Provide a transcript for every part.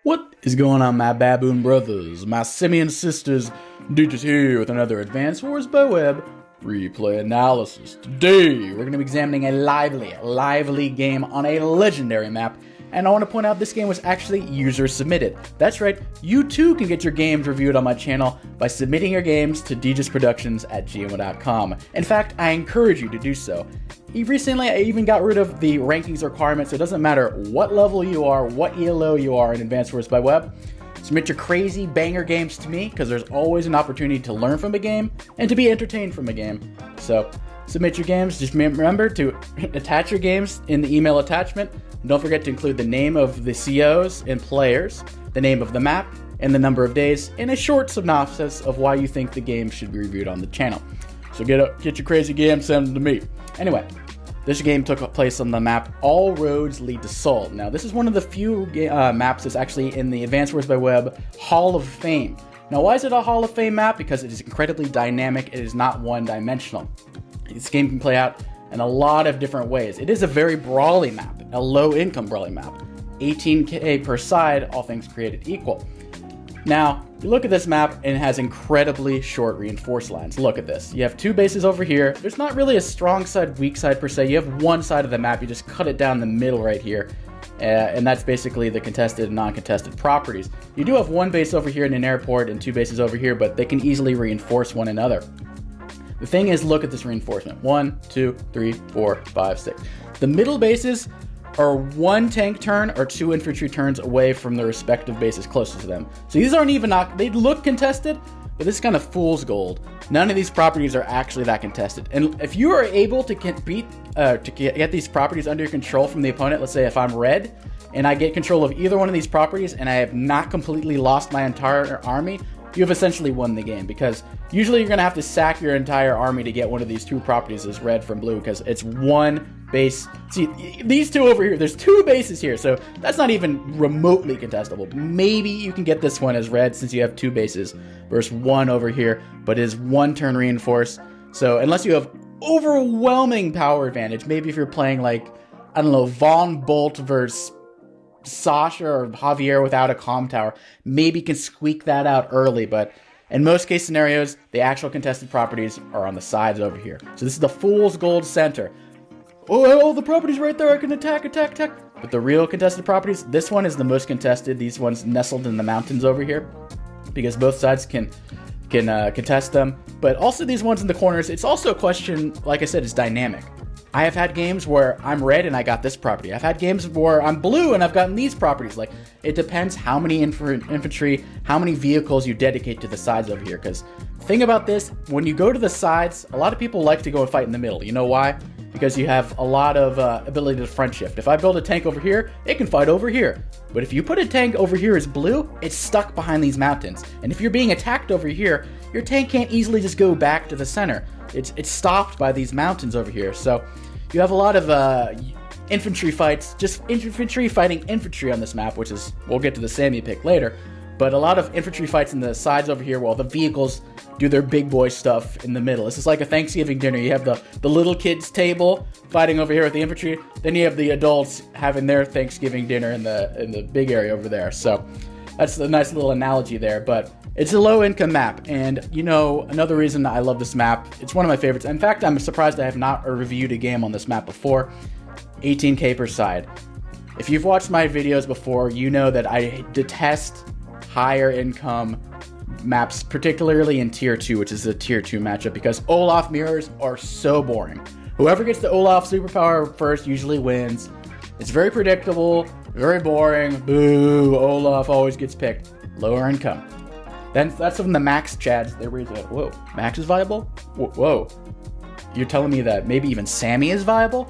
What is going on, my baboon brothers, my simian sisters? Deejus here with another Advanced Wars by Web replay analysis. Today, we're going to be examining a lively game on a legendary map, and I want to point out this game was actually user submitted. That's right, you too can get your games reviewed on my channel by submitting your games to Deejusproductions@gmail.com. In fact, I encourage you to do so. Recently, I even got rid of the rankings requirements. It doesn't matter what level you are, what ELO you are in Advanced Wars by Web. Submit your crazy banger games to me, because there's always an opportunity to learn from a game and to be entertained from a game. So, submit your games. Just remember to attach your games in the email attachment. And don't forget to include the name of the COs and players, the name of the map, and the number of days, and a short synopsis of why you think the game should be reviewed on the channel. So get your crazy game, send them to me. Anyway, this game took place on the map All Roads Lead to Seoul. Now, this is one of the few maps that's actually in the Advanced Wars by Web Hall of Fame. Now, why is it a Hall of Fame map? Because it is incredibly dynamic. It is not one-dimensional. This game can play out in a lot of different ways. It is a very brawly map, a low-income brawly map. 18k per side, all things created equal. Now, you look at this map, and it has incredibly short reinforced lines. Look at this. You have two bases over here. There's not really a strong side, weak side per se. You have one side of the map. You just cut it down the middle right here. And that's basically the contested and non-contested properties. You do have one base over here in an airport and two bases over here, but they can easily reinforce one another. The thing is, look at this reinforcement. 1, 2, 3, 4, 5, 6. The middle bases are one tank turn or two infantry turns away from the respective bases closest to them. So these aren't even, they look contested, but this is kind of fool's gold. None of these properties are actually that contested. And if you are able to get these properties under your control from the opponent, let's say if I'm red and I get control of either one of these properties and I have not completely lost my entire army, you have essentially won the game, because usually you're going to have to sack your entire army to get one of these two properties as red from blue, because it's one base. See, these two over here, there's two bases here, so that's not even remotely contestable. Maybe you can get this one as red since you have two bases versus one over here, but it is one turn reinforced. So unless you have overwhelming power advantage, maybe if you're playing like, I don't know, Von Bolt versus Sasha or Javier without a comm tower, maybe can squeak that out early, but in most case scenarios, the actual contested properties are on the sides over here. So this is the fool's gold center. Oh, the properties right there, I can attack. But the real contested properties, this one is the most contested. These ones nestled in the mountains over here, because both sides can contest them. But also these ones in the corners, it's also a question, like I said, it's dynamic. I have had games where I'm red and I got this property. I've had games where I'm blue and I've gotten these properties. Like, it depends how many infantry, how many vehicles you dedicate to the sides over here. Because the thing about this, when you go to the sides, a lot of people like to go and fight in the middle. You know why? Because you have a lot of ability to front shift. If I build a tank over here, it can fight over here. But if you put a tank over here as blue, it's stuck behind these mountains. And if you're being attacked over here, your tank can't easily just go back to the center. It's stopped by these mountains over here. So you have a lot of infantry fights, just infantry fighting infantry on this map, which is, we'll get to the Sammy pick later, but a lot of infantry fights in the sides over here while the vehicles do their big boy stuff in the middle. This is like a Thanksgiving dinner. You have the little kids table fighting over here with the infantry, then you have the adults having their Thanksgiving dinner in the big area over there. So that's a nice little analogy there, but it's a low-income map, and you know, another reason I love this map, it's one of my favorites. In fact, I'm surprised I have not reviewed a game on this map before. 18k per side. If you've watched my videos before, you know that I detest higher income maps, particularly in Tier 2, which is a Tier 2 matchup, because Olaf mirrors are so boring. Whoever gets the Olaf superpower first usually wins. It's very predictable, very boring. Boo, Olaf always gets picked. Lower income. Then that's from the Max Chads. They were like, whoa, Max is viable? Whoa. You're telling me that maybe even Sammy is viable?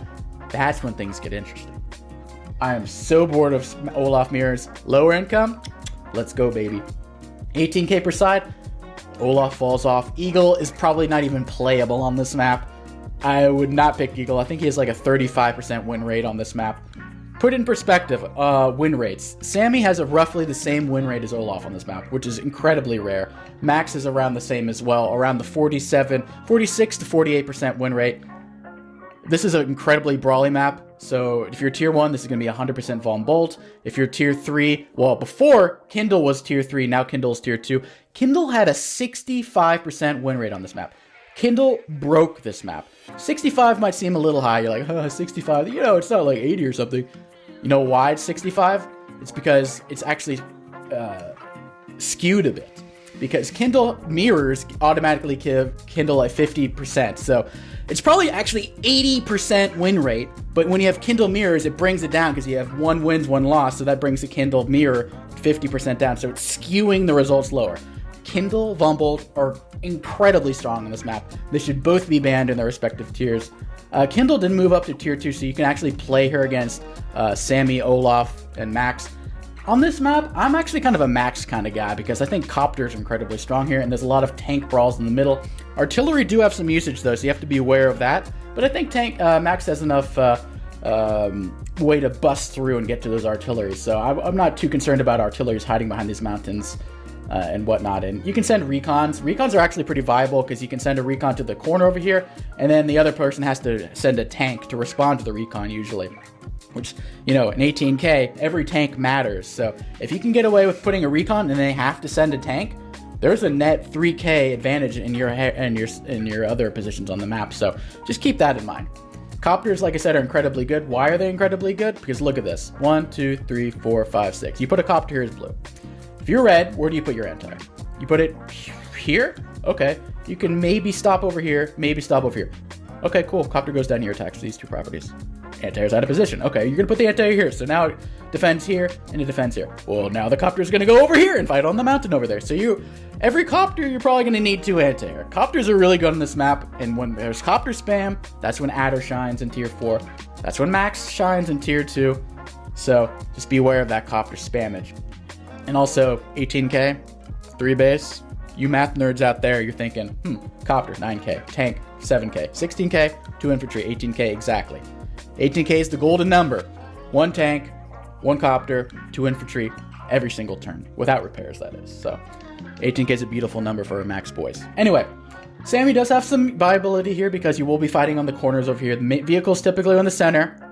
That's when things get interesting. I am so bored of Olaf mirrors. Lower income? Let's go, baby. 18k per side? Olaf falls off. Eagle is probably not even playable on this map. I would not pick Eagle. I think he has like a 35% win rate on this map. Put in perspective, win rates. Sammy has roughly the same win rate as Olaf on this map, which is incredibly rare. Max is around the same as well, around the 46 to 48% win rate. This is an incredibly brawly map. So if you're tier 1, this is going to be 100% Von Bolt. If you're tier 3, well, before Kindle was tier 3, now Kindle is tier 2. Kindle had a 65% win rate on this map. Kindle broke this map. 65 might seem a little high. You're like, 65, you know, it's not like 80 or something. You know why it's 65? It's because it's actually skewed a bit. Because Kindle mirrors automatically give Kindle a 50%. So it's probably actually 80% win rate. But when you have Kindle mirrors, it brings it down because you have 1 wins, 1 loss. So that brings the Kindle mirror 50% down. So it's skewing the results lower. Kindle, Von Bolt are incredibly strong on this map. They should both be banned in their respective tiers. Kindle didn't move up to tier 2, so you can actually play her against Sammy, Olaf, and Max. On this map, I'm actually kind of a Max kind of guy because I think Copter's incredibly strong here, and there's a lot of tank brawls in the middle. Artillery do have some usage, though, so you have to be aware of that. But I think Max has enough way to bust through and get to those artilleries, so I'm not too concerned about artilleries hiding behind these mountains. And whatnot. And you can send recons. Recons are actually pretty viable because you can send a recon to the corner over here, and then the other person has to send a tank to respond to the recon usually. Which, you know, in 18K, every tank matters. So if you can get away with putting a recon and they have to send a tank, there's a net 3K advantage in your other positions on the map. So just keep that in mind. Copters, like I said, are incredibly good. Why are they incredibly good? Because look at this. 1, 2, 3, 4, 5, 6. You put a copter here as blue. If you're red, where do you put your anti? You put it here? Okay. You can maybe stop over here, maybe stop over here. Okay, cool. Copter goes down here, attacks these 2 properties. Anti-air's out of position. Okay, you're going to put the anti-air here. So now it defends here and it defends here. Well, now the copter's going to go over here and fight on the mountain over there. So every copter, you're probably going to need 2 anti-air. Copters are really good on this map. And when there's copter spam, that's when Adder shines in tier 4. That's when Max shines in tier 2. So just be aware of that copter spammage. And also, 18K, 3 base. You math nerds out there, you're thinking, copter, 9K, tank, 7K, 16K, 2 infantry, 18K, exactly. 18K is the golden number. 1 tank, 1 copter, 2 infantry, every single turn. Without repairs, that is. So, 18K is a beautiful number for Max boys. Anyway, Sammy does have some viability here because you will be fighting on the corners over here. The vehicle's typically on the center.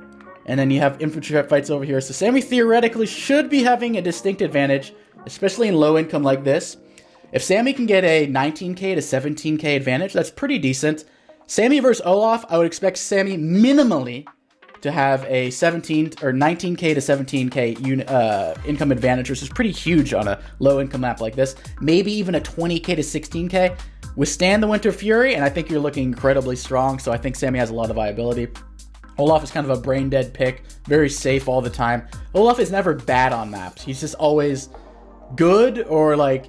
And then you have infantry fights over here. So Sammy theoretically should be having a distinct advantage, especially in low income like this. If Sammy can get a 19K to 17K advantage, that's pretty decent. Sammy versus Olaf, I would expect Sammy minimally to have a 17 or 19K to 17K income advantage, which is pretty huge on a low income map like this. Maybe even a 20K to 16K. Withstand the Winter Fury, and I think you're looking incredibly strong. So I think Sammy has a lot of viability. Olaf is kind of a brain-dead pick, very safe all the time. Olaf is never bad on maps. He's just always good or like,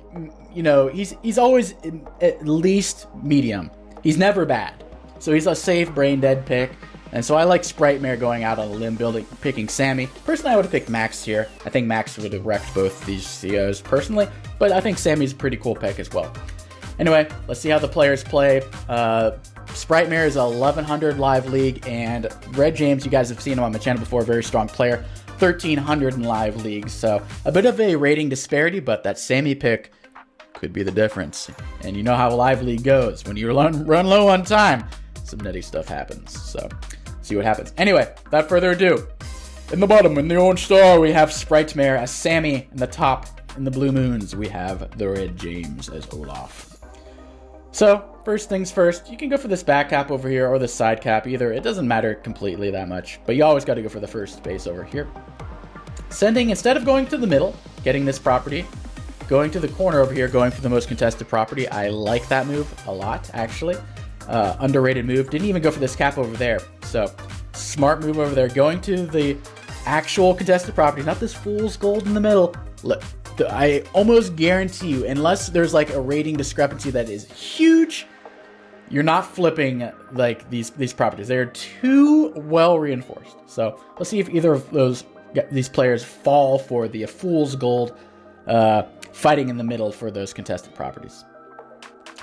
you know, he's always at least medium. He's never bad. So he's a safe brain-dead pick. And so I like Sprite going out on a limb picking Sammy. Personally, I would have picked Max here. I think Max would have wrecked both these COs personally, but I think Sammy's a pretty cool pick as well. Anyway, let's see how the players play. Sprite is a 1100 live league, and Red James, you guys have seen him on my channel before, very strong player, 1300 in live leagues. So a bit of a rating disparity, but that Sammy pick could be the difference. And you know how live league goes. When you run low on time, some nutty stuff happens. So see what happens. Anyway, without further ado, in the bottom, in the orange star, we have Sprite as Sammy. In the top, in the blue moons, we have the Red James as Olaf. So, first things first, you can go for this back cap over here or the side cap, either. It doesn't matter completely that much, but you always got to go for the first base over here. Sending, instead of going to the middle, getting this property, going to the corner over here, going for the most contested property. I like that move a lot, actually. Underrated move. Didn't even go for this cap over there. So, smart move over there. Going to the actual contested property, not this fool's gold in the middle. Look. I almost guarantee you, unless there's like a rating discrepancy that is huge, you're not flipping like these properties. They're too well reinforced. So let's see if either of these players fall for the fool's gold fighting in the middle for those contested properties.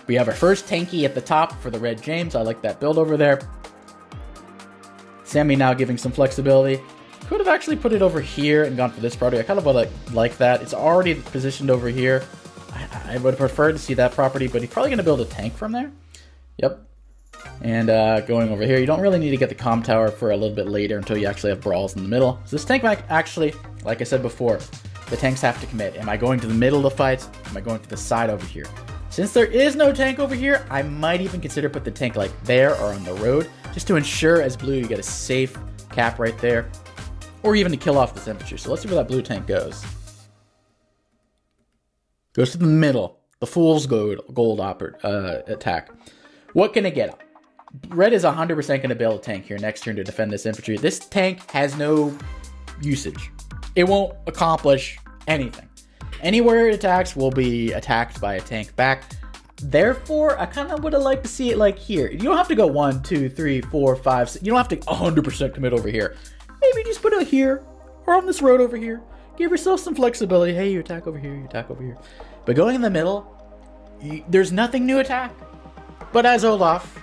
We have our first tanky at the top for the Red James. I like that build over there. Sammy now giving some flexibility. Could have actually put it over here and gone for this property. I kind of like that. It's already positioned over here. I would prefer to see that property, but he's probably going to build a tank from there. Yep. And going over here, you don't really need to get the comm tower for a little bit later until you actually have brawls in the middle. So this tank might actually, like I said before, the tanks have to commit. Am I going to the middle of the fight? Am I going to the side over here? Since there is no tank over here, I might even consider put the tank like there or on the road, just to ensure as blue you get a safe cap right there, or even to kill off this infantry. So let's see where that blue tank goes. Goes to the middle, the Fool's Gold attack. What can it get? Red is 100% going to build a tank here next turn to defend this infantry. This tank has no usage. It won't accomplish anything. Anywhere it attacks will be attacked by a tank back. Therefore, I kind of would have liked to see it like here. You don't have to go 1, 2, 3, 4, 5, 6. You don't have to 100% commit over here. Maybe just put it here or on this road over here. Give yourself some flexibility. Hey, you attack over here, you attack over here. But going in the middle, there's nothing to attack. But as Olaf,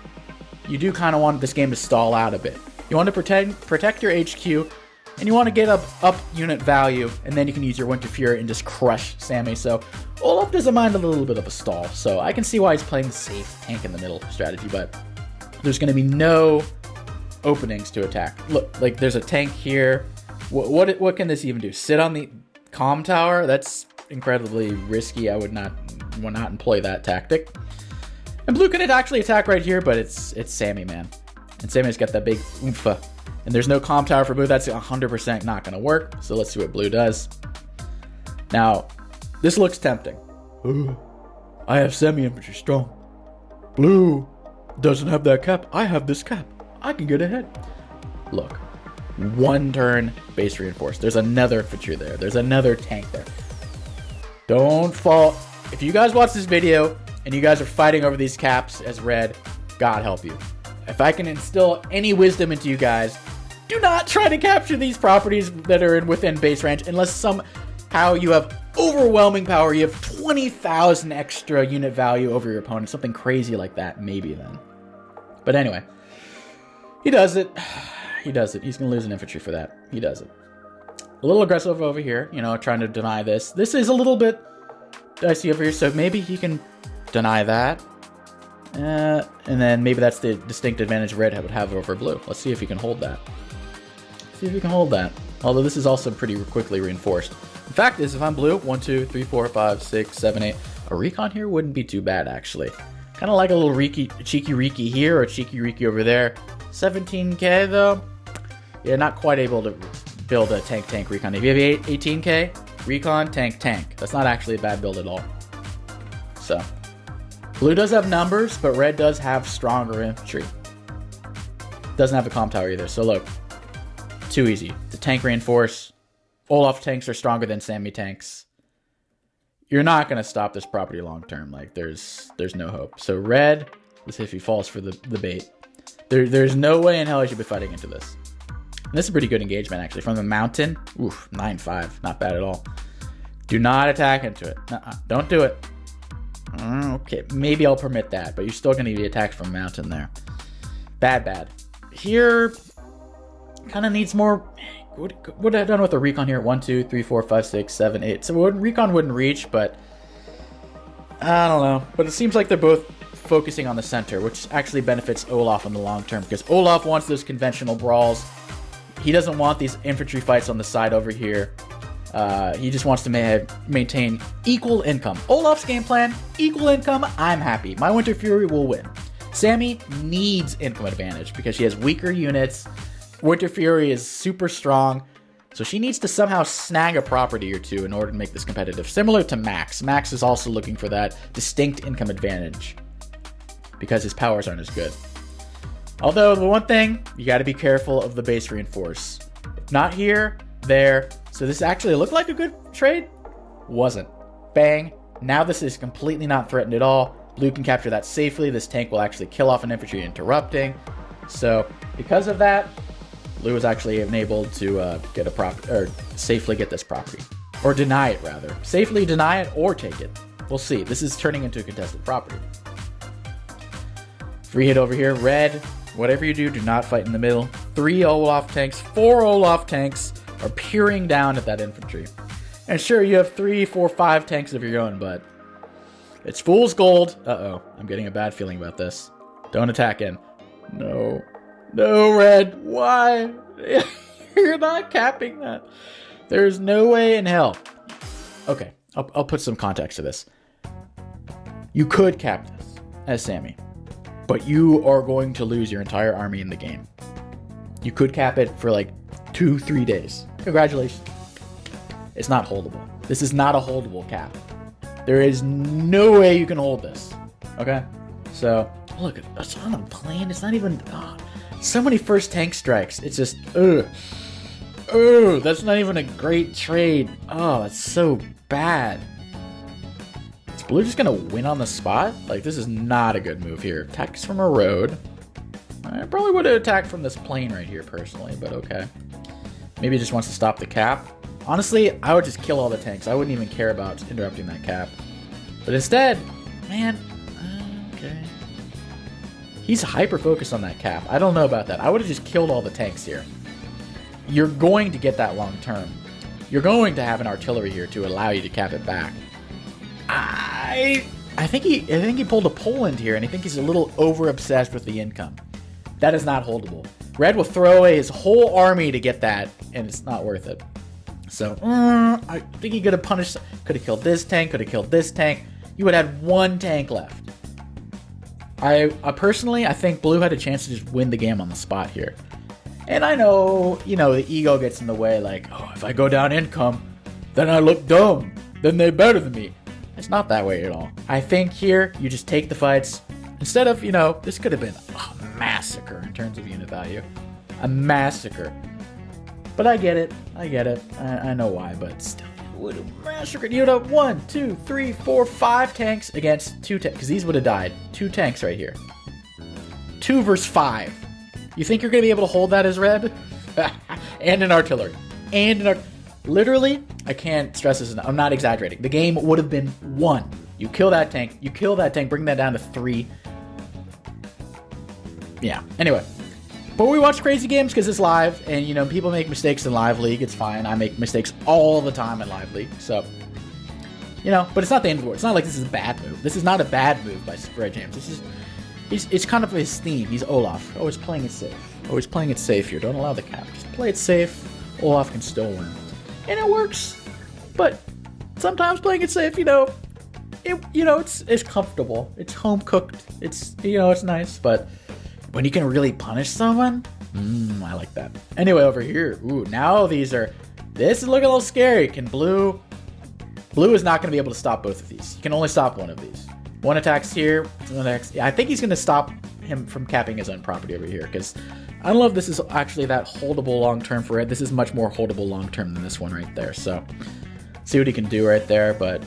you do kind of want this game to stall out a bit. You want to protect your HQ, and you want to get up unit value, and then you can use your Winter Fury and just crush Sammy. So Olaf doesn't mind a little bit of a stall, so I can see why he's playing the safe tank in the middle strategy, but there's going to be no openings to attack. Look, like there's a tank here. What can this even do? Sit on the comm tower? That's incredibly risky. I would not employ that tactic. And blue can actually attack right here, but it's Sammy, man. And Sammy's got that big oompha. And there's no comm tower for blue. That's 100% not going to work. So let's see what blue does. Now, this looks tempting. Ooh, I have semi-infantry strong. Blue doesn't have that cap. I have this cap. I can get ahead. Look, one turn base reinforced. There's another infantry there. There's another tank there. Don't fall. If you guys watch this video and you guys are fighting over these caps as red, God help you. If I can instill any wisdom into you guys, do not try to capture these properties that are within base range unless somehow you have overwhelming power. You have 20,000 extra unit value over your opponent. Something crazy like that, maybe then. But anyway, he does it. He does it. He's going to lose an infantry for that. He does it. A little aggressive over here, you know, trying to deny this. This is a little bit dicey over here, so maybe he can deny that. And then maybe that's the distinct advantage red would have over blue. Let's see if he can hold that. See if he can hold that. Although this is also pretty quickly reinforced. The fact is, if I'm blue, 1, 2, 3, 4, 5, 6, 7, 8, a recon here wouldn't be too bad, actually. Kind of like a little cheeky Riki here or a cheeky Riki over there. 17k, though. Yeah, not quite able to build a tank recon. If you have 18k, recon, tank. That's not actually a bad build at all. So, blue does have numbers, but red does have stronger infantry. Doesn't have a comm tower either. So look, too easy. The tank reinforce. Olaf tanks are stronger than Sammy tanks. You're not going to stop this property long term. Like, there's no hope. So red, let's see if he falls for the bait. There's no way in hell he should be fighting into this. And this is a pretty good engagement, actually. From the mountain, oof, 9-5. Not bad at all. Do not attack into it. Don't do it. Okay, maybe I'll permit that, but you're still going to be attacked from mountain there. Bad. Here, kind of needs more. What would I have done with the recon here? 1, 2, 3, 4, 5, 6, 7, 8. So recon wouldn't reach, but I don't know. But it seems like they're both focusing on the center, which actually benefits Olaf in the long term, because Olaf wants those conventional brawls. He doesn't want these infantry fights on the side over here. He just wants to maintain equal income. Olaf's game plan, equal income, I'm happy. My Winter Fury will win. Sammy needs income advantage because she has weaker units. Winter Fury is super strong, so she needs to somehow snag a property or two in order to make this competitive. Similar to Max. Max is also looking for that distinct income advantage because his powers aren't as good. Although, the one thing, you got to be careful of the base reinforce. If not here, there. So this actually looked like a good trade. Wasn't. Bang. Now this is completely not threatened at all. Blue can capture that safely. This tank will actually kill off an infantry interrupting. So because of that, blue was actually enabled to get a or safely get this property. Or deny it, rather. Safely deny it or take it. We'll see. This is turning into a contested property. Free hit over here. Red, whatever you do not fight in the middle. 3 Olaf tanks, 4 Olaf tanks are peering down at that infantry. And sure, you have 3, 4, 5 tanks of your own, but it's fool's gold. Uh-oh, I'm getting a bad feeling about this. Don't attack in. No. No, Red. Why? You're not capping that. There's no way in hell. Okay, I'll put some context to this. You could cap this as Sammy, but you are going to lose your entire army in the game. You could cap it for like 2-3 days. Congratulations. It's not holdable. This is not a holdable cap. There is no way you can hold this. Okay? So, look, it's on a plane. It's not even... so many first tank strikes. It's just... Ugh. That's not even a great trade. Oh, that's so bad. Is Blue just going to win on the spot? Like, this is not a good move here. Attacks from a road. I probably would have attacked from this plane right here, personally, but okay. Maybe he just wants to stop the cap. Honestly, I would just kill all the tanks. I wouldn't even care about interrupting that cap. But instead, man, okay. He's hyper-focused on that cap. I don't know about that. I would have just killed all the tanks here. You're going to get that long term. You're going to have an artillery here to allow you to cap it back. I think he pulled a Poland here, and I think he's a little over-obsessed with the income. That is not holdable. Red will throw away his whole army to get that, and it's not worth it. So, I think he could have punished... Could have killed this tank, could have killed this tank. You would have had one tank left. I personally, I think Blue had a chance to just win the game on the spot here. And I know, you know, the ego gets in the way, like, oh, if I go down income, then I look dumb. Then they're better than me. It's not that way at all. I think here, you just take the fights. Instead of, you know, this could have been a massacre in terms of unit value. A massacre. But I get it. I know why, but still, it would have massacred. You would have 1, 2, 3, 4, 5 tanks against 2 tanks, because these would have died. 2 tanks right here. 2 versus 5. You think you're going to be able to hold that as Red? And an artillery. Literally, I can't stress this enough. I'm not exaggerating. The game would have been won. You kill that tank, bring that down to 3. Yeah, anyway. But we watch crazy games because it's live, and, you know, people make mistakes in Live League. It's fine. I make mistakes all the time in Live League, so... You know, but it's not the end of the world. It's not like this is a bad move. This is not a bad move by Red James. This is... It's kind of his theme. He's Olaf. Always playing it safe. Always playing it safe here. Don't allow the cap. Just play it safe. Olaf can still win. And it works. But sometimes playing it safe, you know, it's comfortable. It's home cooked. It's, you know, it's nice. But when you can really punish someone, I like that. Anyway, over here, now this is looking a little scary. Can Blue is not going to be able to stop both of these. You can only stop one of these. One attacks here. I think he's going to stop him from capping his own property over here, because I don't know if this is actually that holdable long-term for Red. This is much more holdable long-term than this one right there. So, see what he can do right there. But,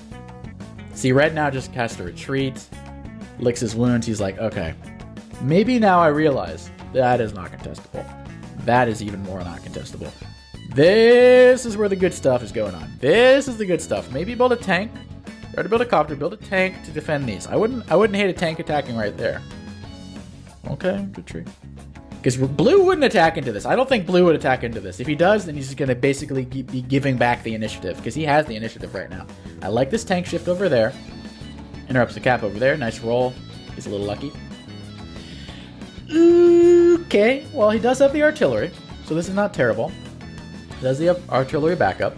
see, Red now just casts a retreat, licks his wounds. He's like, okay, maybe now I realize that is not contestable. That is even more not contestable. This is where the good stuff is going on. This is the good stuff. Maybe build a tank. Try to build a copter, build a tank to defend these. I wouldn't hate a tank attacking right there. Okay, good tree. Because Blue wouldn't attack into this. I don't think Blue would attack into this. If he does, then he's just going to basically be giving back the initiative, because he has the initiative right now. I like this tank shift over there. Interrupts the cap over there. Nice roll. He's a little lucky. Okay, well, he does have the artillery, so this is not terrible. He does the artillery backup.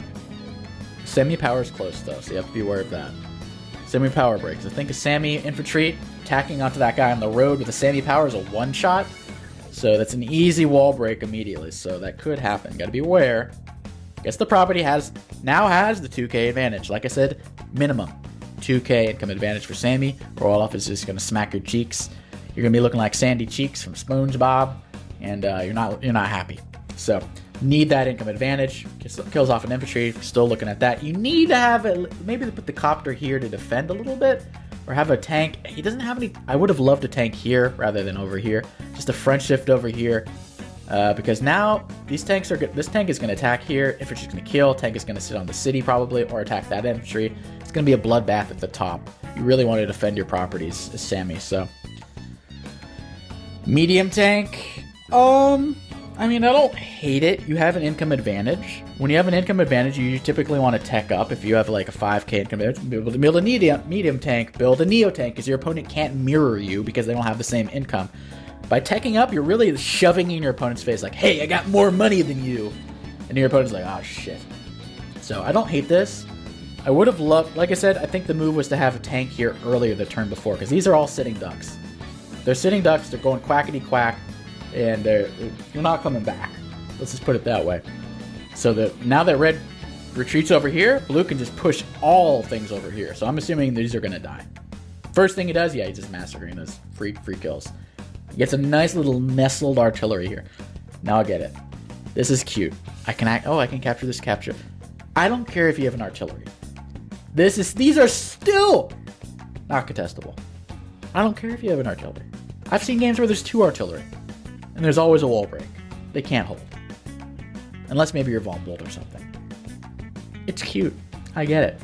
Semi-power is close, though, so you have to be aware of that. Semi-power breaks. I think a Sammy infantry attacking onto that guy on the road with a semi-power is a one-shot. So that's an easy wall break immediately. So that could happen. Got to be aware. Guess the property now has the 2k advantage. Like I said, minimum 2k income advantage for Sammy. Or Olaf is just going to smack your cheeks. You're going to be looking like Sandy Cheeks from SpongeBob. And you're not happy. So need that income advantage. Kills off an infantry. Still looking at that. You need to have maybe put the copter here to defend a little bit, or have a tank. He doesn't have any. I would have loved a tank here rather than over here. Just a front shift over here, because now these tanks are good. This tank is going to attack here. Infantry's going to kill. Tank is going to sit on the city probably, or attack that infantry. It's going to be a bloodbath at the top. You really want to defend your properties as Sammy. So medium tank. I mean, I don't hate it. You have an income advantage. When you have an income advantage, you typically want to tech up. If you have like a 5k income advantage, build a medium tank, build a neo tank, because your opponent can't mirror you because they don't have the same income. By teching up, you're really shoving in your opponent's face like, hey, I got more money than you. And your opponent's like, oh, shit. So I don't hate this. I would have loved, like I said, I think the move was to have a tank here earlier the turn before, because these are all sitting ducks. They're sitting ducks, they're going quackity quack, and they're not coming back. Let's just put it that way. So that now that red retreats over here, blue can just push all things over here. So I'm assuming these are going to die. First thing he does, yeah, he's just massacring those free kills. He gets a nice little nestled artillery here. Now I get it. This is cute. I can capture this capture. I don't care if you have an artillery. These are still not contestable. I don't care if you have an artillery. I've seen games where there's 2 artillery, and there's always a wall break. They can't hold. Unless maybe you're Von-Bolt or something. It's cute. I get it.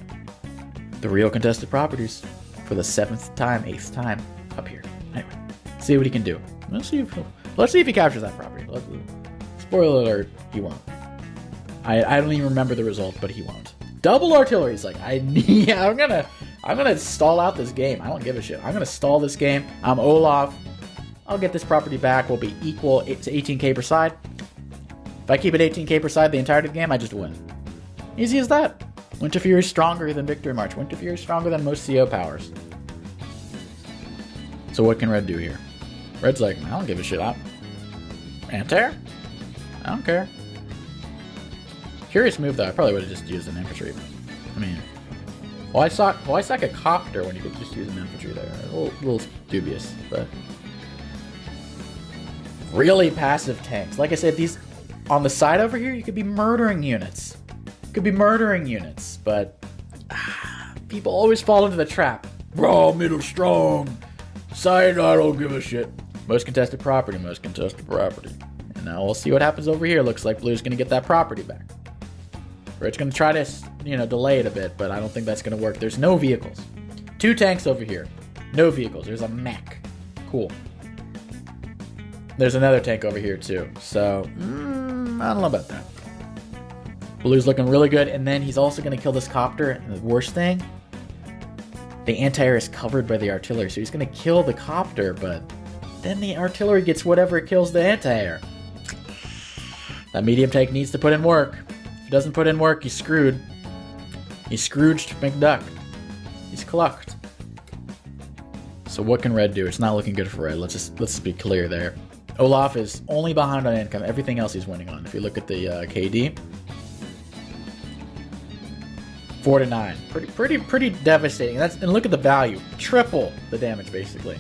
The real contested properties for the 7th time, 8th time up here. Anyway, see what he can do. Let's see if he captures that property. Spoiler alert, he won't. I don't even remember the result, but he won't. Double artillery is like, I'm gonna stall out this game. I don't give a shit. I'm gonna stall this game. I'm Olaf. I'll get this property back. We'll be equal to 18k per side. If I keep it 18k per side the entirety of the game, I just win. Easy as that. Winter Fury is stronger than Victory March. Winter Fury is stronger than most CO powers. So what can red do here? Red's like, I don't give a shit. Anti-air? I don't care. Curious move though. I probably would have just used an infantry. I mean, why sack a copter when you could just use an infantry there? A little dubious, but really passive tanks. Like I said, these on the side over here, you could be murdering units. But people always fall into the trap. Raw, middle, strong. Side, I don't give a shit. Most contested property. And now we'll see what happens over here. Looks like blue's gonna get that property back. Red's gonna try to, delay it a bit, but I don't think that's gonna work. There's no vehicles. 2 tanks over here. No vehicles. There's a mech. Cool. There's another tank over here too. So, I don't know about that. Blue's looking really good, and then he's also gonna kill this copter. And the worst thing, the anti-air is covered by the artillery, so he's gonna kill the copter, but then the artillery gets whatever kills the anti-air. That medium tank needs to put in work. If he doesn't put in work, he's screwed. He's Scrooged McDuck. He's clucked. So what can red do? It's not looking good for red. Let's just be clear there. Olaf is only behind on income. Everything else he's winning on. If you look at the KD, 4-9. Pretty devastating. And look at the value. Triple the damage basically.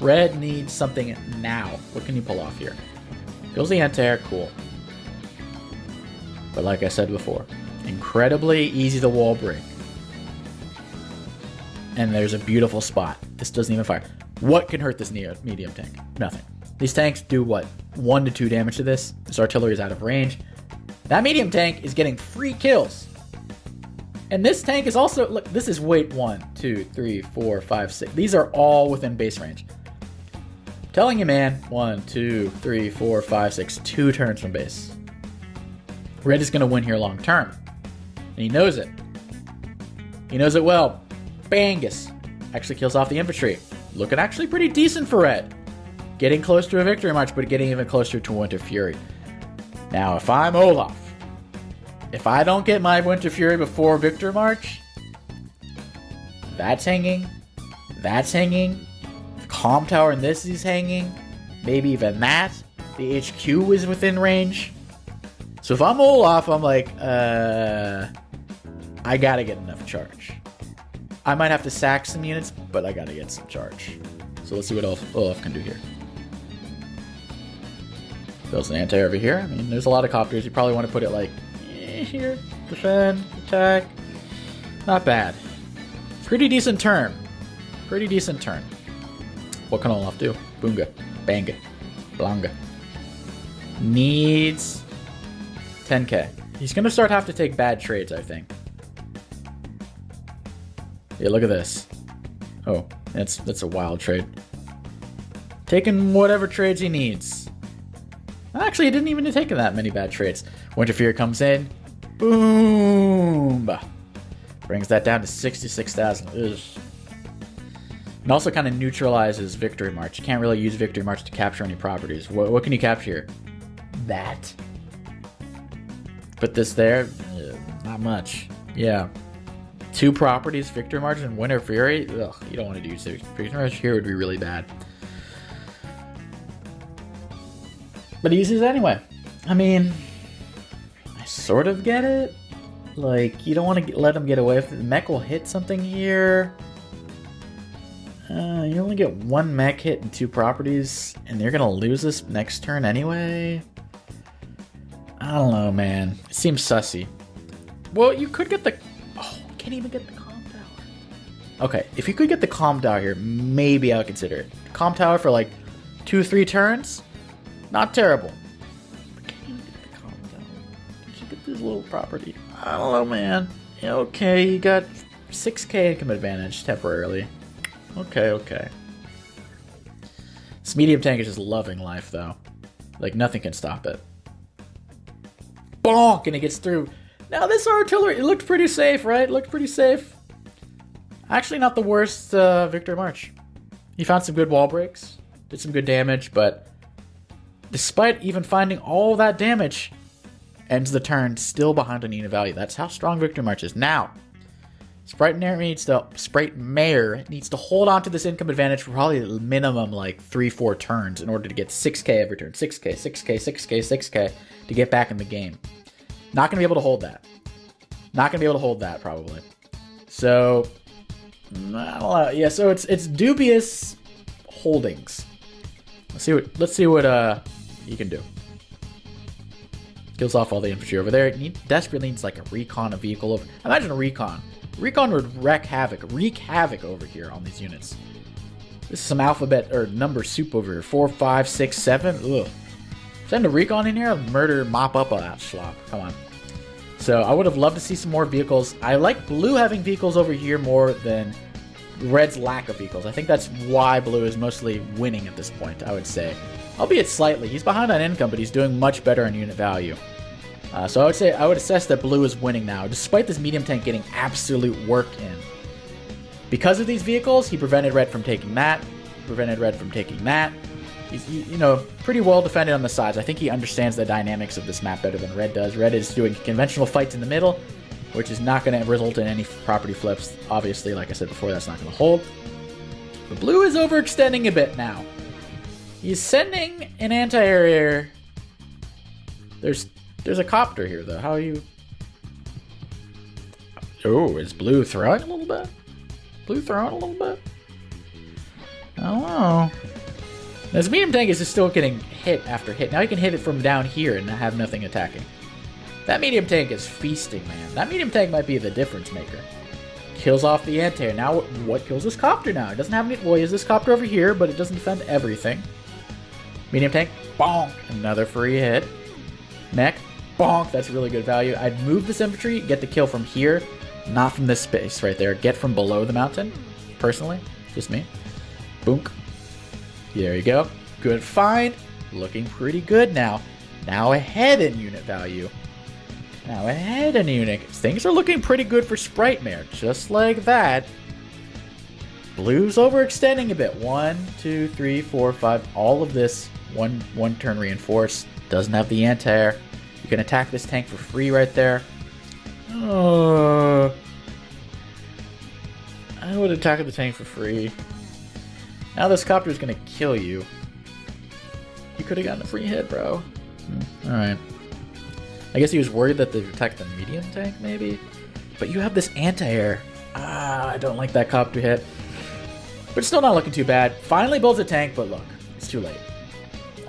Red needs something now. What can you pull off here? Goes the anti-air, cool. But like I said before, incredibly easy to wall break. And there's a beautiful spot. This doesn't even fire. What can hurt this medium tank? Nothing. These tanks do what? 1 to 2 damage to this. This artillery is out of range. That medium tank is getting 3 kills. And this tank is also, look, this is weight 1, 2, 3, 4, 5, 6. These are all within base range. I'm telling you, man, 1, 2, 3, 4, 5, 6, 2 turns from base. Red is going to win here long term. And he knows it. He knows it well. Bangus actually kills off the infantry. Looking actually pretty decent for red. Getting close to a victory march, but getting even closer to Winter Fury. Now, if I'm Olaf, if I don't get my Winter Fury before Victory March, that's hanging. Calm Tower and this is hanging. Maybe even that. The HQ is within range. So if I'm Olaf, I'm like, I gotta get enough charge. I might have to sack some units, but I gotta get some charge. So let's see what Olaf can do here. Builds an anti-air over here. I mean, there's a lot of copters. You probably want to put it like here. Defend, attack. Not bad. Pretty decent turn. What can Olaf do? Boonga. Banga. Blanga. Needs 10k. He's going to start have to take bad trades, I think. Yeah, look at this. Oh, that's a wild trade. Taking whatever trades he needs. Actually, he didn't even take that many bad trades. Winter Fury comes in. Boom! Brings that down to 66,000. It also kind of neutralizes Victory March. You can't really use Victory March to capture any properties. What can you capture? That. Put this there? Not much. Yeah. 2 properties, Victory March and Winter Fury? Ugh, you don't want to do Victory March here would be really bad. But he uses it anyway. I mean, I sort of get it. Like, you don't want to let him get away with it. The mech will hit something here. You only get 1 mech hit and 2 properties, and you're gonna lose this next turn anyway? I don't know, man. It seems sussy. Well, you could get the... Oh, you can't even get the Calm Tower. Okay, if you could get the Calm Tower here, maybe I would consider it. Calm Tower for like 2-3 turns? Not terrible. But can't even get the Calm Tower. You should get this little property. I don't know, man. Okay, you got 6k income advantage temporarily. Okay. This medium tank is just loving life, though. Like, nothing can stop it. Bonk! And it gets through. Now, this artillery, it looked pretty safe, right? It looked pretty safe. Actually, not the worst Victory March. He found some good wall breaks. Did some good damage, but despite even finding all that damage, ends the turn still behind on unit value. That's how strong Victory March is. Now, Sprite Mare needs to hold on to this income advantage for probably minimum like 3-4 turns in order to get 6k every turn. 6k to get back in the game. Not going to be able to hold that. Not going to be able to hold that probably. So, yeah, so it's dubious holdings. Let's see what you can do. Kills off all the infantry over there. He desperately needs like a recon, a vehicle. Imagine a recon. Recon would wreak havoc over here on these units. This is some alphabet or number soup over here. 4, 5, 6, 7. Ugh. Send a recon in here, mop up all that slop. Come on. So I would have loved to see some more vehicles. I like blue having vehicles over here more than red's lack of vehicles. I think that's why blue is mostly winning at this point, I would say. Albeit slightly. He's behind on income, but he's doing much better on unit value. So I would assess that blue is winning now, despite this medium tank getting absolute work in. Because of these vehicles, he prevented red from taking that, He's, you know, pretty well defended on the sides. I think he understands the dynamics of this map better than red does. Red is doing conventional fights in the middle, which is not going to result in any property flips. Obviously, like I said before, that's not going to hold. But blue is overextending a bit now. He's sending an anti-air. There's a copter here, though. How are you... Oh, is blue throwing a little bit? I don't know. This medium tank is just still getting hit after hit. Now he can hit it from down here and have nothing attacking. That medium tank is feasting, man. That medium tank might be the difference maker. Kills off the anti-air. Now, what kills this copter now? It doesn't have any... Well, he has this copter over here, but it doesn't defend everything. Medium tank, bonk. Another free hit. Mech, bonk. That's really good value. I'd move this infantry, get the kill from here, not from this space right there. Get from below the mountain, personally. Just me. Boonk. There you go. Good find. Looking pretty good now. Now ahead in unit value. Things are looking pretty good for Sprite Mare. Just like that. Blue's overextending a bit. 1, 2, 3, 4, 5. All of this one turn reinforced. Doesn't have the anti-air. You can attack this tank for free right there. I would attack the tank for free. Now this copter is going to kill you. You could have gotten a free hit, bro. Alright. I guess he was worried that they'd attack the medium tank, maybe? But you have this anti-air. I don't like that copter hit. But still not looking too bad. Finally builds a tank, but look, it's too late.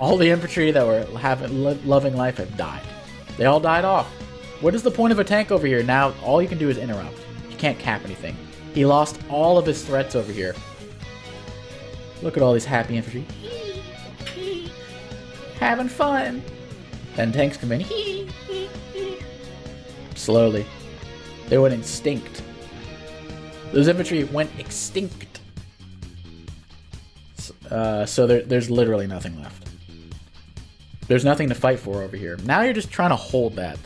All the infantry that were loving life have died. They all died off. What is the point of a tank over here? Now, all you can do is interrupt. You can't cap anything. He lost all of his threats over here. Look at all these happy infantry. Having fun. Then tanks come in. Slowly. They went extinct. Those infantry went extinct. So there's literally nothing left. There's nothing to fight for over here. Now you're just trying to hold that.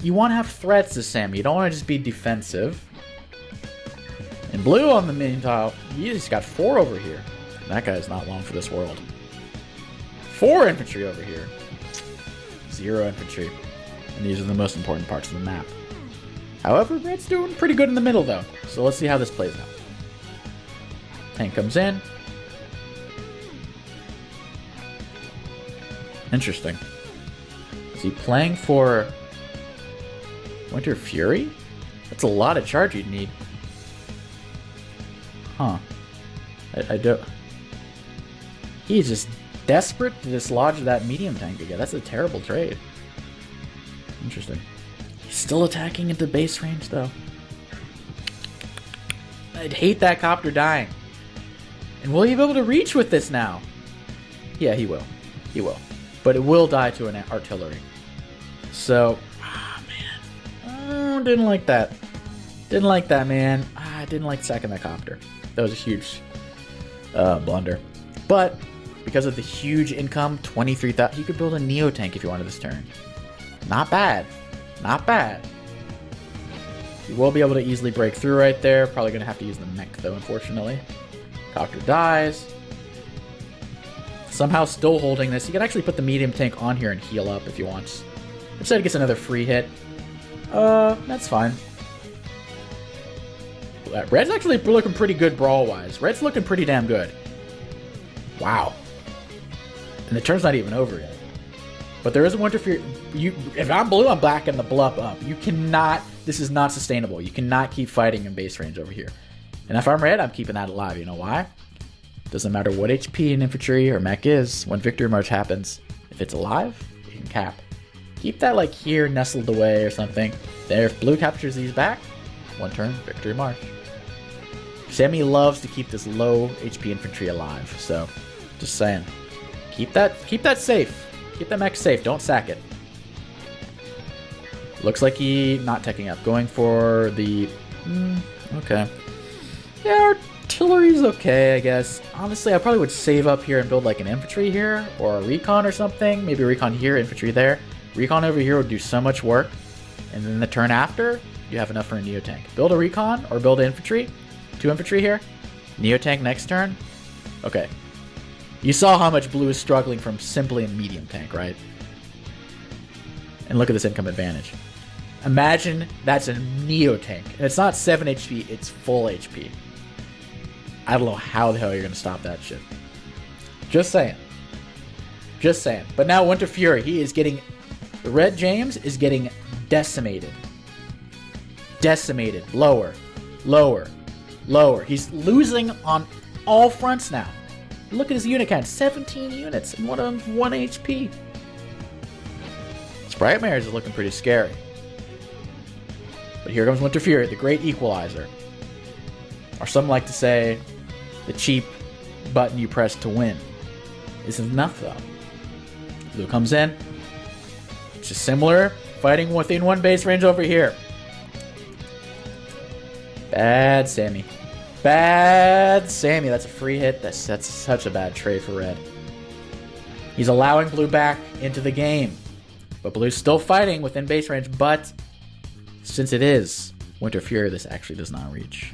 You want to have threats to Sammy. You don't want to just be defensive. And blue on the meantime, he's got 4 over here. That guy's not long for this world. 4 infantry over here. 0 infantry. And these are the most important parts of the map. However, red's doing pretty good in the middle though. So let's see how this plays out. Tank comes in. Interesting. Is he playing for Winter Fury? That's a lot of charge you'd need. Huh. I don't... He's just desperate to dislodge that medium tank again. That's a terrible trade. Interesting. He's still attacking into base range though. I'd hate that copter dying. And will he be able to reach with this now? Yeah, he will. He will. But it will die to an artillery. So, man. Didn't like that. Didn't like that, man. I didn't like sacking that copter. That was a huge blunder. But because of the huge income, 23,000, he could build a Neo tank if he wanted this turn. Not bad. Not bad. He will be able to easily break through right there. Probably going to have to use the mech, though, unfortunately. Copter dies. Somehow still holding this. He can actually put the medium tank on here and heal up if he wants. Instead, he gets another free hit. That's fine. Red's actually looking pretty good brawl-wise. Red's looking pretty damn good. Wow. And the turn's not even over yet. But there is a Winter Fury. If I'm blue, I'm backing the bluff up. You cannot... This is not sustainable. You cannot keep fighting in base range over here. And if I'm red, I'm keeping that alive. You know why? Doesn't matter what HP an infantry or mech is. When Victory March happens, if it's alive, you can cap. Keep that like here, nestled away or something. There, if blue captures these back, 1 turn, Victory March. Sammy loves to keep this low HP infantry alive, so just saying. Keep that safe. Keep that mech safe. Don't sack it. Looks like he not teching up. Going for the... okay. Yeah, artillery's okay, I guess. Honestly, I probably would save up here and build like an infantry here, or a recon or something. Maybe a recon here, infantry there. Recon over here would do so much work. And then the turn after, you have enough for a Neo tank. Build a recon or build infantry. 2 infantry here. Neo tank next turn. Okay. You saw how much blue is struggling from simply a medium tank, right? And look at this income advantage. Imagine that's a Neo tank. And it's not 7 HP, it's full HP. I don't know how the hell you're going to stop that shit. Just saying. Just saying. But now Winter Fury, he is getting... The Red James is getting decimated. Decimated. Lower. Lower. Lower. He's losing on all fronts now. Look at his unit count. 17 units. And one of them's 1 HP. Sprite Mares is looking pretty scary. But here comes Winter Fury, the great equalizer. Or some like to say, the cheap button you press to win. Isn't enough though. Blue comes in. It's just similar. Fighting within 1 base range over here. Bad Sammy. Bad Sammy. That's a free hit. That's such a bad trade for red. He's allowing blue back into the game. But blue's still fighting within base range. But since it is Winter Fury, this actually does not reach.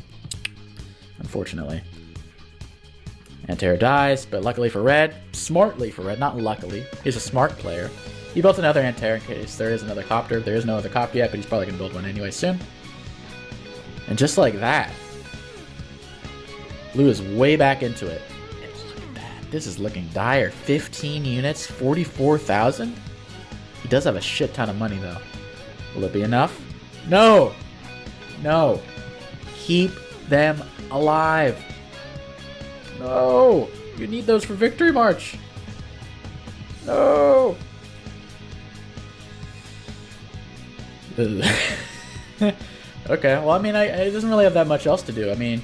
Unfortunately. Anti-air dies, but luckily for red, smartly for red, not luckily, he's a smart player. He built another anti-air in case there is another copter. There is no other copter yet, but he's probably going to build one anyway soon. And just like that, blue is way back into it. And look at that. This is looking dire. 15 units, 44,000? He does have a shit ton of money, though. Will it be enough? No! No. Keep them alive. No! You need those for Victory March. No! Okay, well, I mean, it doesn't really have that much else to do. I mean,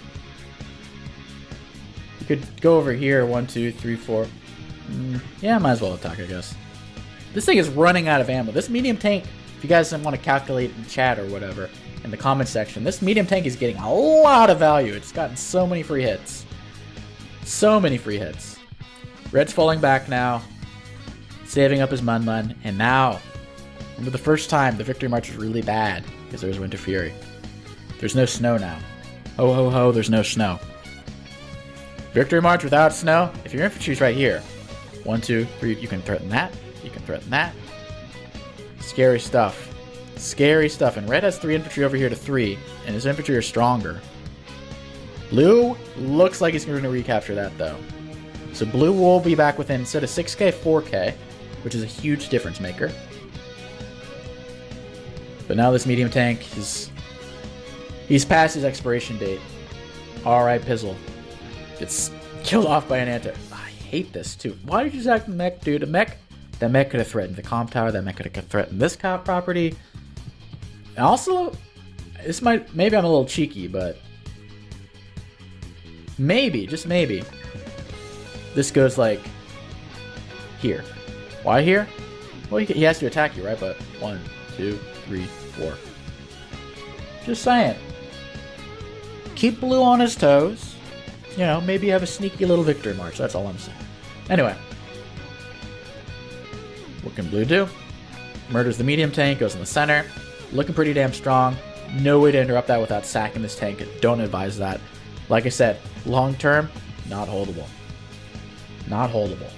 you could go over here, 1, 2, 3, 4. Yeah, might as well attack, I guess. This thing is running out of ammo. This medium tank, if you guys want to calculate in chat or whatever, in the comment section, this medium tank is getting a lot of value. It's gotten so many free hits. So many free hits. Red's falling back now, saving up his mun, and now, for the first time, the Victory March is really bad because there's Winter Fury. There's no snow now. Ho, ho, ho, there's no snow. Victory March without snow? If your infantry's right here. 1, 2, 3, you can threaten that. You can threaten that. Scary stuff. Scary stuff. And red has 3 infantry over here to 3, and his infantry are stronger. Blue looks like he's going to recapture that, though. So blue will be back within, instead of 6k, 4k, which is a huge difference maker. But now this medium tank he's past his expiration date. Alright, Pizzle. Gets killed off by an anti. I hate this too. Why did you attack the mech, dude? That mech could have threatened the comp tower. That mech could have threatened this cop property. And also, maybe I'm a little cheeky, but maybe, just maybe, this goes like here. Why here? Well, he has to attack you, right? But 1, 2, 3, 4. Just saying. Keep blue on his toes. You know, maybe have a sneaky little victory march. That's all I'm saying. Anyway. What can blue do? Murders the medium tank, goes in the center. Looking pretty damn strong. No way to interrupt that without sacking this tank. Don't advise that. Like I said, long term, not holdable. Not holdable.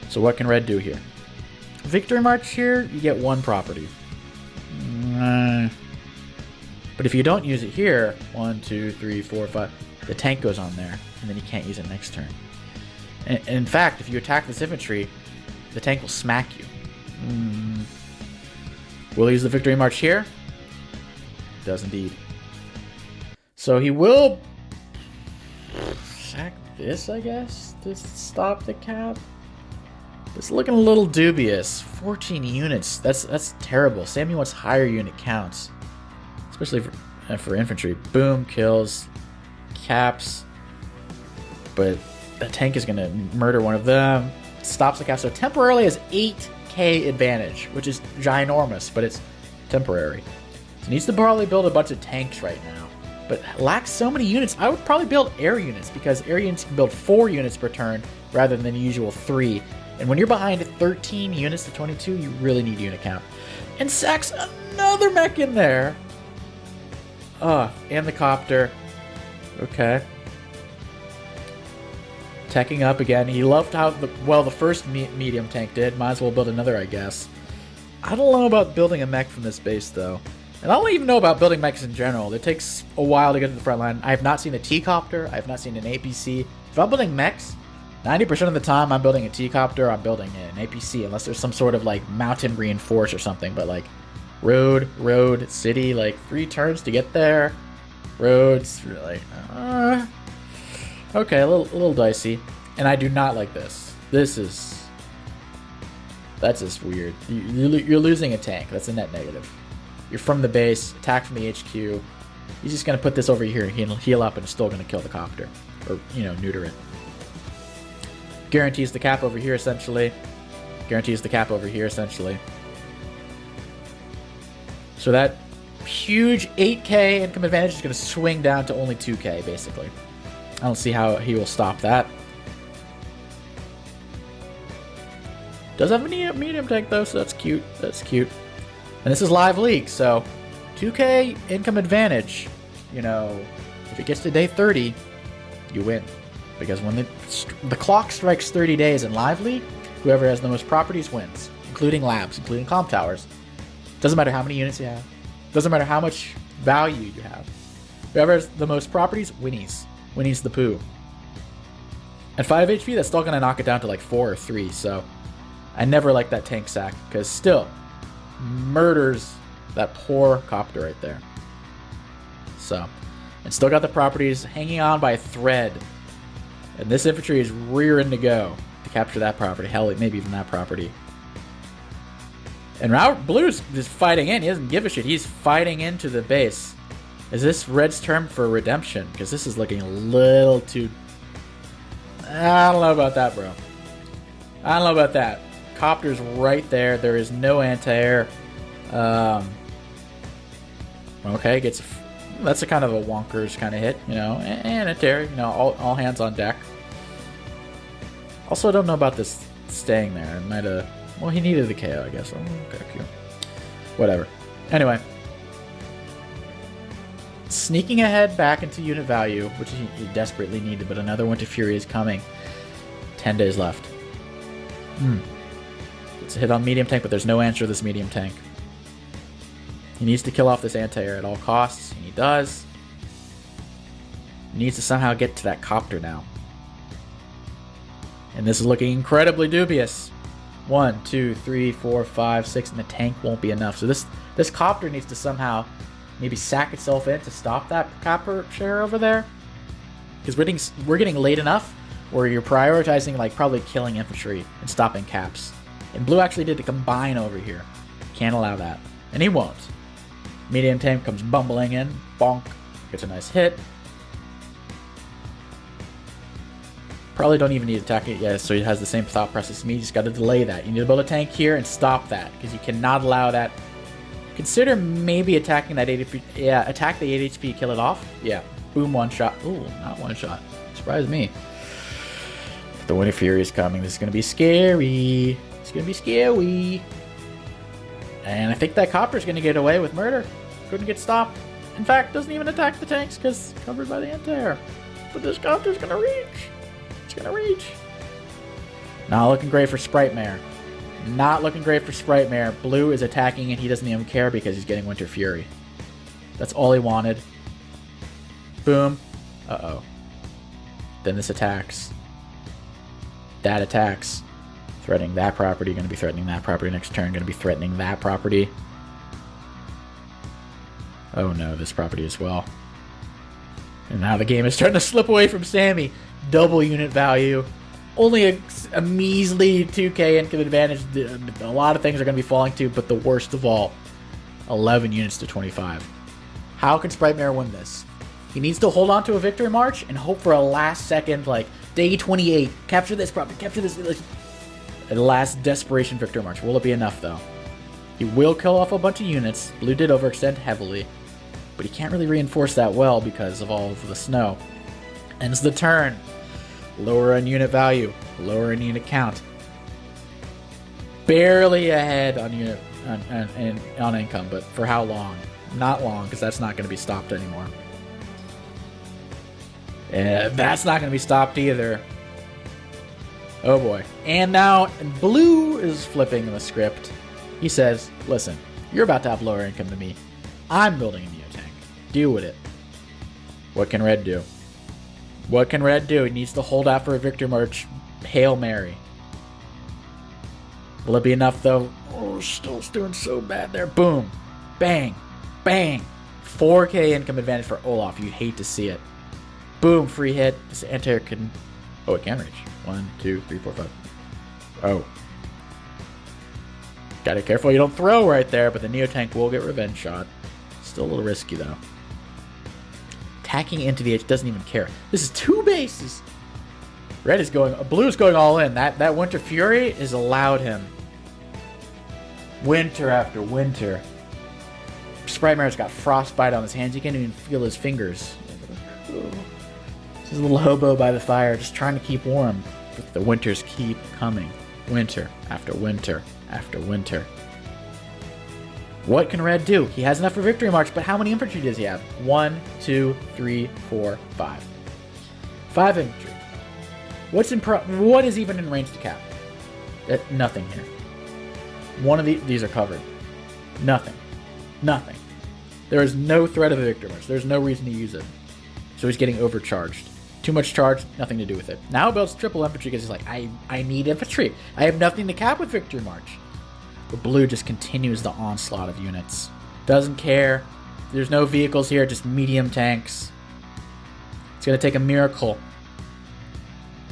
So what can red do here? Victory march here, you get 1 property. But if you don't use it here, 1, 2, 3, 4, 5, the tank goes on there, and then you can't use it next turn. And in fact, if you attack this infantry, the tank will smack you. Will he use the victory march here? Does indeed. So he will sack this, I guess, to stop the cap. It's looking a little dubious. 14 units. That's terrible. Sammy wants higher unit counts, especially for infantry. Boom, kills, caps. But that tank is going to murder one of them. Stops the cap. So temporarily has 8k advantage, which is ginormous, but it's temporary. So needs to probably build a bunch of tanks right now, but lacks so many units. I would probably build air units, because air units can build 4 units per turn rather than the usual 3. And when you're behind 13 units to 22, you really need unit count. And sacks another mech in there. And the copter. Okay. Teching up again. He loved how the first medium tank did. Might as well build another, I guess. I don't know about building a mech from this base, though. And I don't even know about building mechs in general. It takes a while to get to the front line. I have not seen a T-copter. I have not seen an APC. If I'm building mechs, 90% of the time I'm building a T-copter, I'm building an APC, unless there's some sort of like mountain reinforce or something. But like road, city, like 3 turns to get there. Roads, really. Okay, a little dicey. And I do not like this. That's just weird. You're losing a tank. That's a net negative. You're from the base, attack from the HQ. He's just going to put this over here and heal up, and it's still going to kill the copter. Or, neuter it. Guarantees the cap over here, essentially. So that huge 8k income advantage is going to swing down to only 2k, basically. I don't see how he will stop that. Does have a medium tank, though, so that's cute. And this is live league, so 2k income advantage. If it gets to day 30, you win. Because when the clock strikes 30 days in live league, whoever has the most properties wins, including labs, including comp towers. Doesn't matter how many units you have. Doesn't matter how much value you have. Whoever has the most properties, winnies. Winnie's the poo. At 5 HP, that's still going to knock it down to like 4 or 3, so I never like that tank sack, because still murders that poor copter right there. So, and still got the properties hanging on by a thread. And this infantry is rearing to go to capture that property. Hell, maybe even that property. And now Blue's just fighting in. He doesn't give a shit. He's fighting into the base. Is this red's term for redemption? Because this is looking a little too... I don't know about that, bro. I don't know about that. Copter's right there. There is no anti-air. Okay, gets... That's a kind of a wonkers kind of hit, and a tear, all hands on deck. Also, I don't know about this staying there. It might have... Well, he needed the KO, I guess. Oh, okay, cute. Whatever. Anyway. Sneaking ahead back into unit value, which he desperately needed, but another Winter Fury is coming. 10 days left. It's a hit on medium tank, but there's no answer to this medium tank. He needs to kill off this anti-air at all costs, and he does. He needs to somehow get to that copter now. And this is looking incredibly dubious. 1, 2, 3, 4, 5, 6, and the tank won't be enough. So this copter needs to somehow maybe sack itself in to stop that copper share over there. Because we're getting late enough where you're prioritizing like probably killing infantry and stopping caps. And blue actually did a combine over here. Can't allow that. And he won't. Medium tank comes bumbling in. Bonk. Gets a nice hit. Probably don't even need to attack it yet, so he has the same thought process as me. You just got to delay that. You need to build a tank here and stop that, because you cannot allow that. Consider maybe attacking that 8 HP. Yeah, attack the 8 HP, kill it off. Yeah, boom, one shot. Ooh, not one shot. Surprised me. But the Winter Fury is coming. This is going to be scary. It's going to be scary. And I think that copper is going to get away with murder. Couldn't get stopped. In fact, doesn't even attack the tanks because it's covered by the anti-air. But this copter is going to reach. It's going to reach. Not looking great for Sprite Mare. Not looking great for Sprite Mare. Blue is attacking and he doesn't even care because he's getting Winter Fury. That's all he wanted. Boom. Uh-oh. Then this attacks. That attacks. Threatening that property. Going to be threatening that property next turn. Going to be threatening that property. Oh no, this property as well. And now the game is starting to slip away from Sammy. Double unit value. Only a measly 2k income advantage. A lot of things are going to be falling to, but the worst of all, 11 units to 25. How can Sprite Mare win this? He needs to hold on to a victory march and hope for a last second, like, day 28. Capture this property, capture this. A last desperation victory march. Will it be enough, though? He will kill off a bunch of units. Blue did overextend heavily, but he can't really reinforce that well because of all of the snow. Ends the turn. Lower on unit value, lower in unit count. Barely ahead on unit on income, but for how long? Not long, because that's not going to be stopped anymore. That's not going to be stopped either. Oh boy. And now Blue is flipping the script. He says, listen, you're about to have lower income than me. I'm building a Neo tank. Deal with it. What can Red do? What can Red do? He needs to hold out for a victory march. Hail Mary. Will it be enough, though? Oh, still doing so bad there. Boom. Bang. Bang. 4k income advantage for Olaf. You hate to see it. Boom. Free hit. This anti-air can... Oh, it can reach. 1, 2, 3, 4, 5. Oh. Gotta be careful you don't throw right there, but the Neo tank will get revenge shot. Still a little risky, though. Attacking into the edge, doesn't even care. This is 2 bases. Red is going, Blue is going all in. That Winter Fury has allowed him. Winter after winter. Sprite Mare's got frostbite on his hands. You can't even feel his fingers. This is a little hobo by the fire, just trying to keep warm. But the winters keep coming. Winter after winter after winter. What can Red do? He has enough for victory march, but how many infantry does he have? 1, 2, 3, 4, 5. 5 infantry. What is even in range to cap? Nothing here. One of these are covered. Nothing. Nothing. There is no threat of a victory march. There's no reason to use it. So he's getting overcharged. Too much charge, nothing to do with it. Now he builds triple infantry because he's like, I need infantry. I have nothing to cap with victory march. But Blue just continues the onslaught of units. Doesn't care. There's no vehicles here, just medium tanks. It's going to take a miracle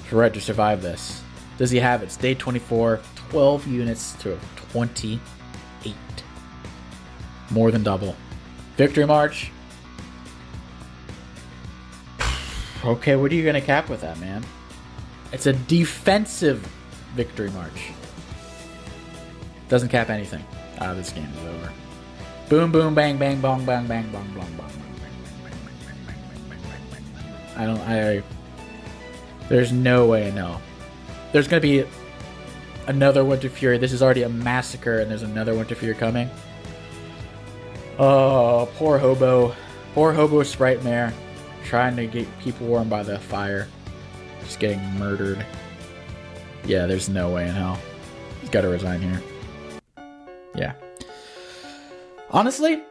for Red to survive this. Does he have it? It's day 24, 12 units to 28. More than double. Victory march. Okay, what are you going to cap with that, man? It's a defensive victory march. Doesn't cap anything. This game is over. Boom, boom, bang, bang, bong, bang, bang, bong, bong, bong, bang. There's no way I know. There's going to be another Winter Fury. This is already a massacre, and there's another Winter Fury coming. Oh, poor hobo. Poor Hobo Sprite Mare, trying to keep warm by the fire. Just getting murdered. Yeah, there's no way in hell. He's got to resign here. Yeah. Honestly,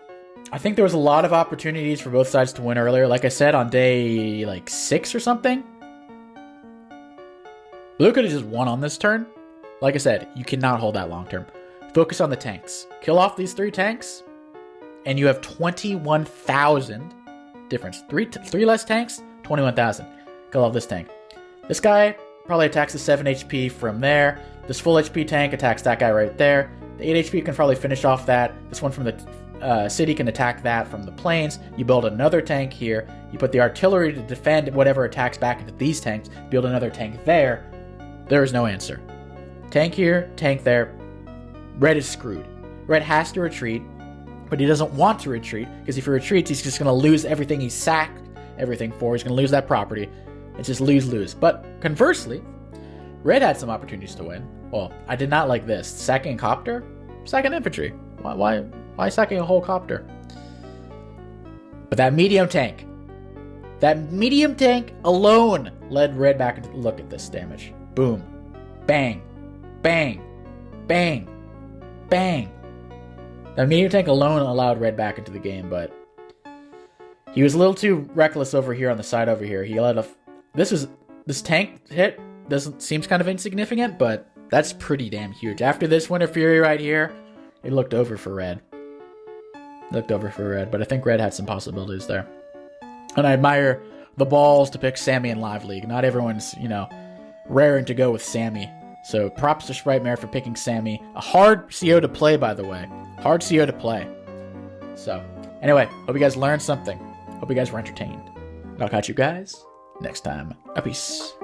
I think there was a lot of opportunities for both sides to win earlier. Like I said, on day, 6 or something. Blue could have just won on this turn. Like I said, you cannot hold that long term. Focus on the tanks. Kill off these 3 tanks, and you have 21,000 difference. Three less tanks, 21,000. Kill off this tank. This guy probably attacks the 7 HP from there. This full HP tank attacks that guy right there. The 8 HP can probably finish off that. This one from the city can attack that from the plains. You build another tank here. You put the artillery to defend whatever attacks back into these tanks. Build another tank there. There is no answer. Tank here, tank there. Red is screwed. Red has to retreat, but he doesn't want to retreat, because if he retreats, he's just going to lose everything he sacked everything for. He's going to lose that property. It's just lose-lose. But conversely, Red had some opportunities to win. Well, I did not like this. Sacking a copter? Sacking infantry. Why sacking a whole copter? But that medium tank alone led Red back into... Look at this damage. Boom. Bang. Bang. Bang. Bang. That medium tank alone allowed Red back into the game, but he was a little too reckless over here on the side over here. He let a... This tank hit seems kind of insignificant, but that's pretty damn huge. After this Winter Fury right here, it looked over for Red. But I think Red had some possibilities there. And I admire the balls to pick Sammy in Live League. Not everyone's, raring to go with Sammy. So props to Sprite Mare for picking Sammy. A hard CO to play, by the way. Hard CO to play. So, anyway, hope you guys learned something. Hope you guys were entertained. And I'll catch you guys next time. A peace.